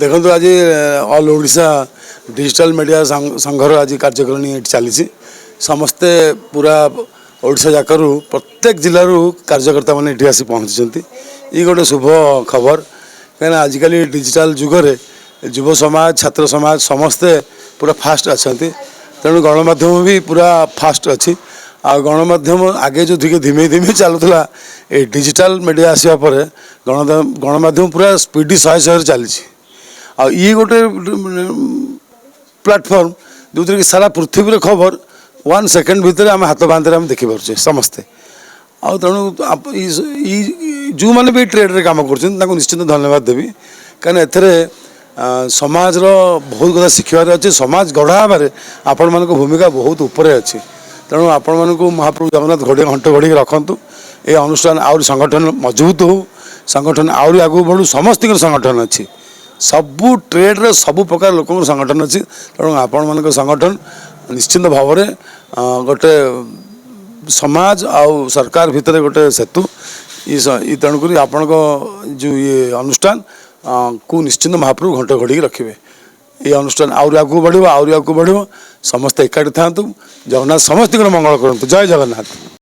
देखो आज all Odisha digital media संघर आज कार्यक्रम चली समस्ते पूरा ओडिशा जाकर प्रत्येक जिलूर कार्यकर्ता मैंने ये आसी पहुँची ये गोटे शुभ खबर कहीं आजिकल डिजिटल जुगरे युव समाज छात्र समाज समस्ते पूरा फास्ट अच्छा तेणु गणमाध्यम भी पूरा फास्ट अच्छी आ गणमाध्यम आगे जो धीमे धीमे चलूला ये डिजिटल मीडिया आसवा पर गणमाध्यम पूरा स्पीडी 100 चली ये गोटे प्लाटफर्म जो थी कि सारा पृथ्वी खबर 1 सेकेंड भितर आम हाथ बांधे आम देखिपे समस्ते आ तेणु जो मैंने भी ट्रेड काम कर निश्चित धन्यवाद देवी कहीं एथे समाज बहुत कथा शिखबार अच्छे समाज गढ़ाबार आपण मान भूमिका बहुत ऊपर अच्छी तेणु आपण मानक महाप्रभु जगन्नाथ घंट घड़ी रखु ये अनुष्ठान आउरी संगठन मजबूत हो संगठन आउरी आगू बढ़ू समस्त संगठन अच्छी सबू ट्रेड्रे सबू प्रकार लोक संगठन अच्छी तेणु आपण मान संगठन निश्चिंत भाव में गोटे समाज आउ सरकार भितर गोटे सेतु ये तेणुक आपण जो ये अनुष्ठान को निश्चिंत महाप्रभु घंट घड़ी रखिए ये अनुष्ठान आउरी आगू बढ़ समस्त एकाठी था जगन्नाथ समस्त मंगल करूँ जय जगन्नाथ।